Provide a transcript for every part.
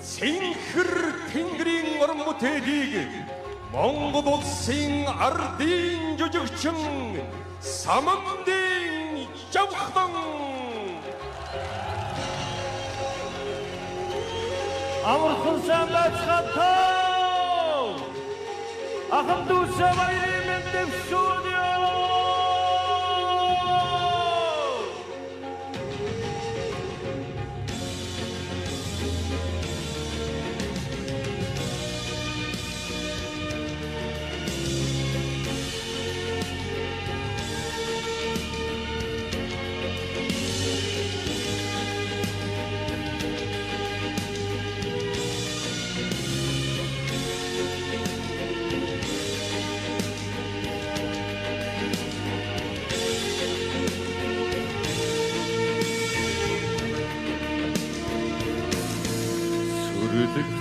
Синхэр тэнгэрийн орон бүтээлийг Монгол улсын ардын жүжигчин Самандын Жавхан Амархан сайн байцгаана. Ахын дүүсээ баярын дэвшүүлээ.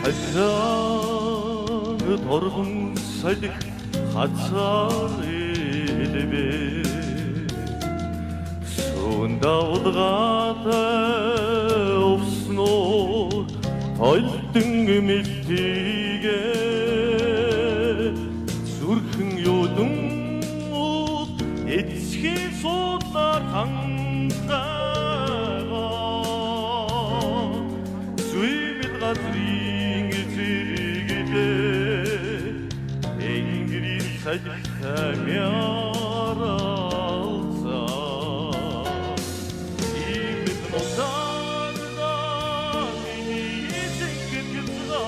Хазар торгон салих хазар элбэ Сунда удгатай овсноо тойлтон мэлтигэ зүрхэн юудын эцгийн суудлаар хангага зүимэл газрын зэрэгдэ энгэрийн сажигтай мярлса имэд нотарда миний зэнгэргэнза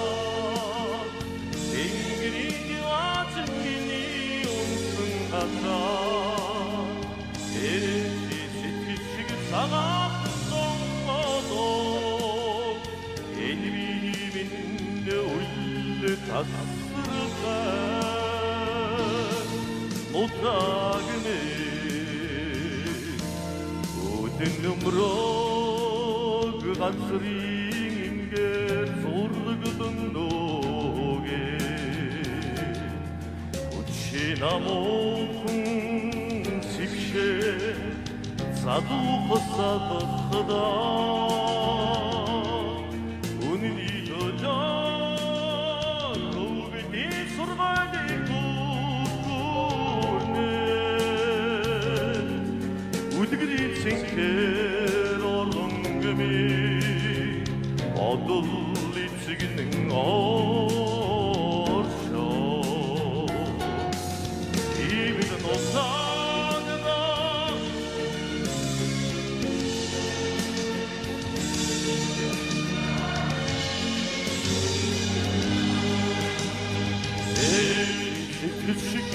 энгэрийн яваачын миний өмсөн газа эрэти сэтгэлшиг цагаан сонгодоо энэвийн уйлэ тасрахай мутагнэ өдөн нөмрөг газрын ингээд зургдан нөгэ учинамохон сившэ задухасадахда Синхэр орлонгми одол эцэгнэн оршоо имэд носагна сэтгэлшиг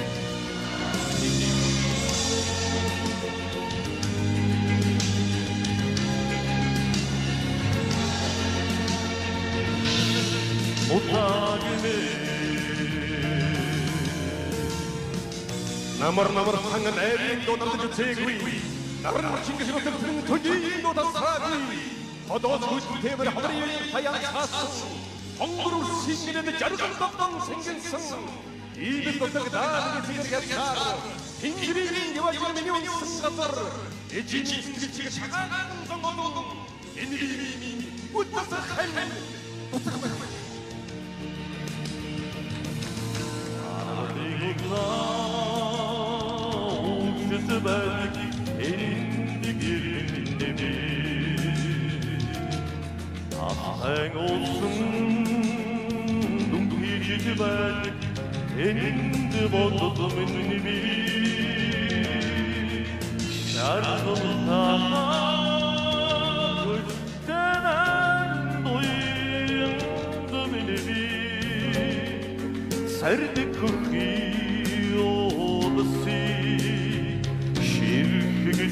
Намар ханган айрын донамд жүцээгүй Наран чингэс нутгийн төдий нутасаагүй Одоос хүчтэй тэмэр хаврын хаян цаасан Хонгор сингэнэд жаргал догдон сэнгэнсэн Ийбэл дутаг даалгын цэгэр ятсаар Тэнгэрийн яваажны миний унсан газар Эжийн сэтгэлчиг шагаан зонгодон Энэгийн утасах хэмэн утах байх Belki elinde girinde bir Aheng olsun Dumkicik belki elinde bozdum bir Şarkıltana Kırtenen doyundum bir Serdi kırkıyolası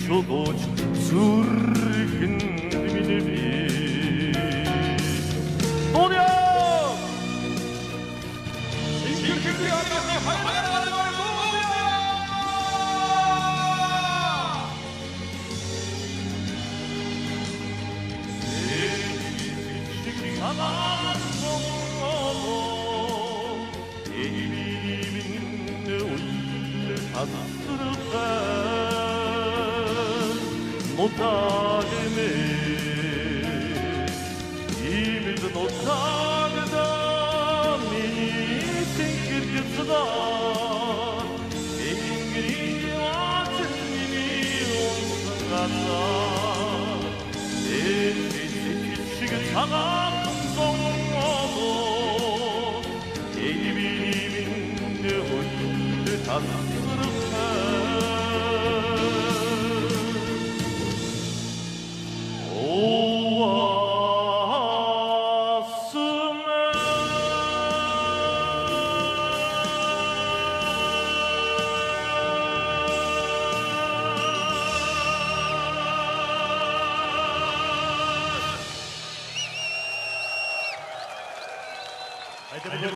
Çoğuç zurgın dibine Donya! Singir arasına hayvanlar var Donya! Sevgili aman sonu Elimin uyle hasırlar Notagme, imid notagme 쓰다 인근이와 증인이 온성한다 내 빛의 빛이그 차가운 성모도 예비님인 듯 듯한